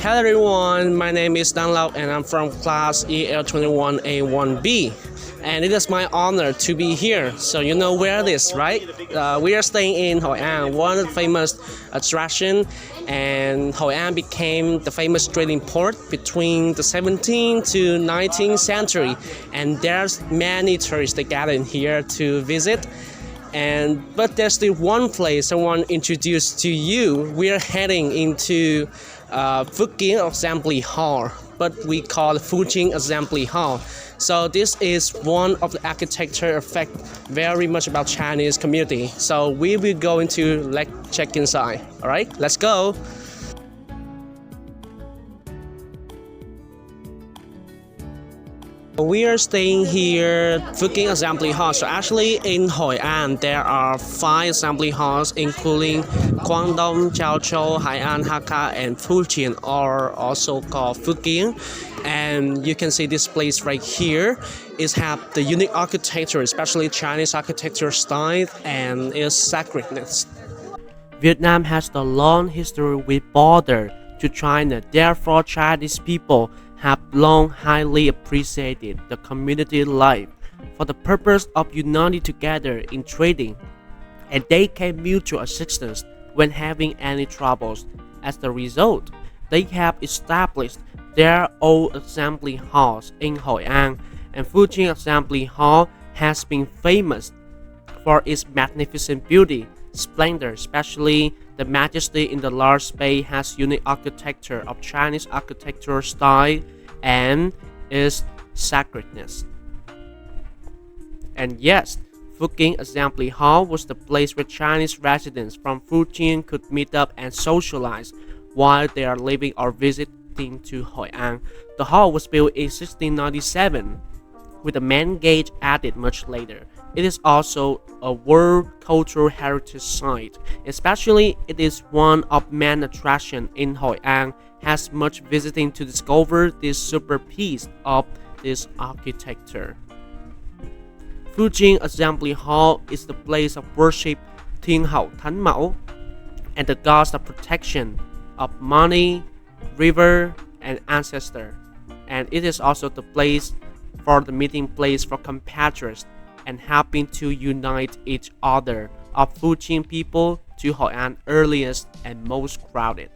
Hello everyone, my name is Dan Lau and I'm from class EL21A1B. And it is my honor to be here. So you know where it is, right? We are staying in Hoi An, one of the famous attraction. And Hoi An became the famous trading port between the 17th to 19th century. And there's many tourists that gather in here to visit. But there's still one place I want to introduce to you. We are heading into Fujian Assembly Hall, but we call it Fujian Assembly Hall. So this is one of the architecture affect very much about Chinese community. So we will go into check inside. All right, let's go. We are staying here, Fujian Assembly Hall. So actually in Hoi An, there are 5 assembly halls, including Guangdong, Jiaozhou, Hai'an, Hakka, and Fujian, or also called Fujian. And you can see this place right here is have the unique architecture, especially Chinese architecture style and its sacredness. Vietnam has a long history with border to China. Therefore, Chinese people have long highly appreciated the community life for the purpose of uniting together in trading, and they can mutual assistance when having any troubles. As the result, they have established their own assembly halls in Hoi An, and Fujian Assembly Hall has been famous for its magnificent beauty, splendor, especially the majesty in the large space has unique architecture of Chinese architectural style and its sacredness. And yes, Fujian Assembly Hall was the place where Chinese residents from Fujian could meet up and socialize while they are living or visiting to Hoi An. The hall was built in 1697 with the main gate added much later. It is also a World Cultural Heritage Site, especially it is one of main attractions in Hoi An, has much visiting to discover this super piece of this architecture. Fujian Assembly Hall is the place of worship Tieng Anh Du Lich and the gods of protection of money, river, and ancestor. And it is also the place for the meeting place for compatriots and helping to unite each other of Fujian people to Hoi An earliest and most crowded.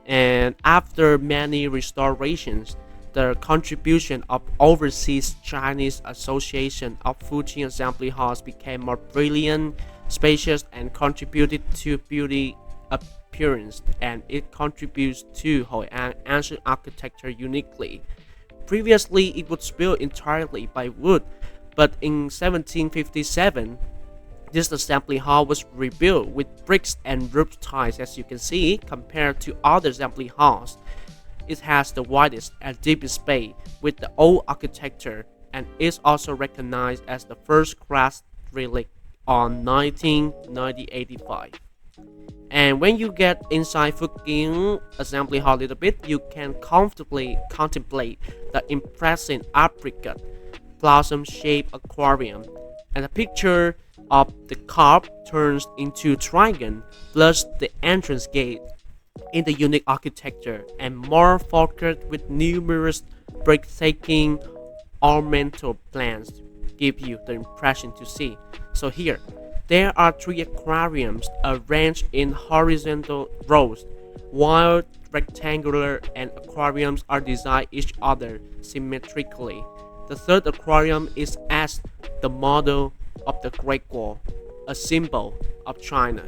And after many restorations, the contribution of Overseas Chinese Association of Fujian Assembly Halls became more brilliant, spacious, and contributed to beauty appearance, and it contributes to Hoi An ancient architecture uniquely. Previously, it was built entirely by wood, but in 1757, this assembly hall was rebuilt with bricks and roof tiles. As you can see, compared to other assembly halls, it has the widest and deepest space with the old architecture, and is also recognized as the first class relic on 1985. And when you get inside Fujian Assembly Hall a little bit, you can comfortably contemplate the impressive apricot blossom-shaped aquarium, and the picture of the carp turns into trigon, plus the entrance gate in the unique architecture and more focused with numerous breathtaking ornamental plants give you the impression to see. So here, there are 3 aquariums arranged in horizontal rows, while rectangular and aquariums are designed each other symmetrically. The 3rd aquarium is as the model of the Great Wall, a symbol of China.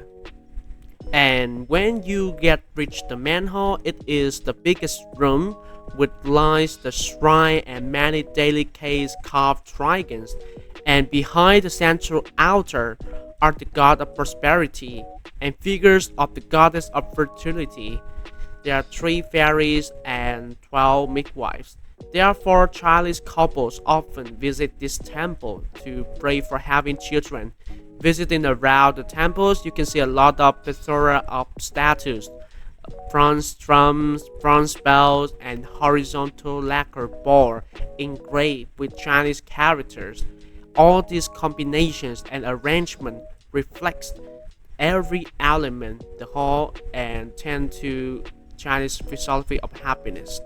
And when you reach the main hall, it is the biggest room with lies the shrine and many delicate carved trigons. And behind the central altar are the god of prosperity and figures of the goddess of fertility. There are 3 fairies and 12 midwives. Therefore, Chinese couples often visit this temple to pray for having children. Visiting around the temples, you can see a lot of plethora of statues, bronze drums, bronze bells, and horizontal lacquer board engraved with Chinese characters. All these combinations and arrangement reflects every element the hall and tend to Chinese philosophy of happiness.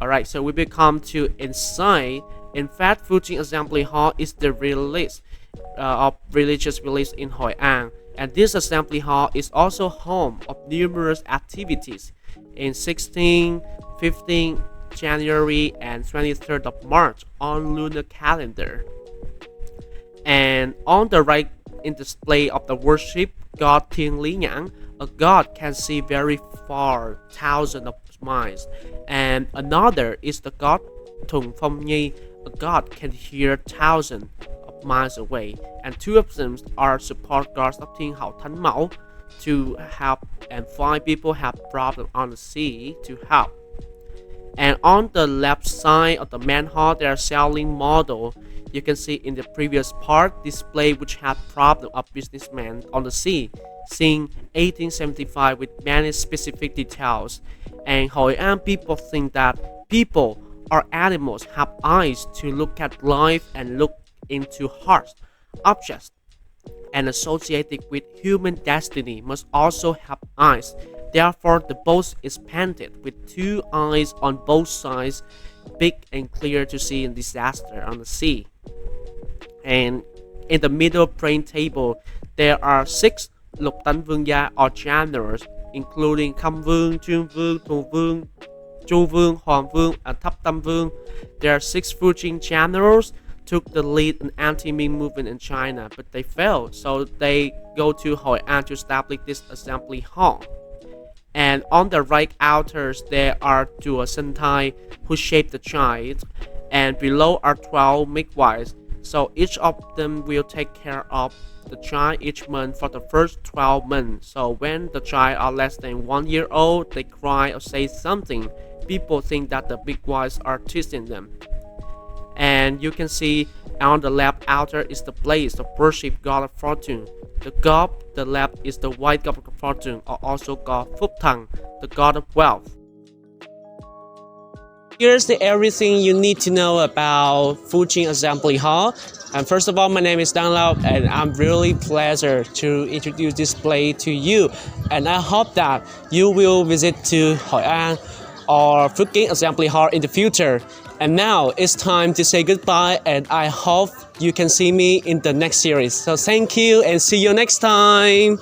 Alright, so we become to inside. In fact, Fuqing Assembly Hall is the release of religious beliefs in Hoi An, and this assembly hall is also home of numerous activities in 16, 15 January and 23rd of March on lunar calendar. And on the right in display of the worship god Tieng Anh, a god can see very far, thousands of miles, and another is the god Thùng Phong Nhi, a god can hear thousands of miles away, and two of them are support gods of Thiên Hậu Thánh Mẫu to help and find people have problems on the sea to help. And on the left side of the main hall, there are selling model. You can see in the previous part display which had problem of businessmen on the sea, seen 1875 with many specific details. And Hoi An people think that people or animals have eyes to look at life and look into hearts. Objects and associated with human destiny must also have eyes. Therefore, the boat is painted with two eyes on both sides, big and clear to see in disaster on the sea. And in the middle playing table, there are 6 Lục Tánh Vương gia or generals, including Khâm Vương, Trương Vương, Thù Vương, Chu Vương, Hoàng Vương, and Thấp Tâm Vương. There are 6 Fuqing generals took the lead in anti-Ming movement in China, but they failed, so they go to Hoi An to establish this assembly hall. And on the right altars there are Chùa Sentai who shape the child, and below are 12 midwives, so each of them will take care of the child each month for the first 12 months. So when the child are less than 1 year old, they cry or say something, people think that the midwives are teasing them. And you can see on the left altar is the place of worship god of fortune. The god the left is the white god of fortune, or also called Phúc Thằng, the god of wealth. Here's everything you need to know about Fuqing Assembly Hall. And first of all, my name is Dan Lao, and I'm really pleasure to introduce this place to you. And I hope that you will visit to Hoi An or Fuqing Assembly Hall in the future. And now it's time to say goodbye, and I hope you can see me in the next series. So thank you and see you next time.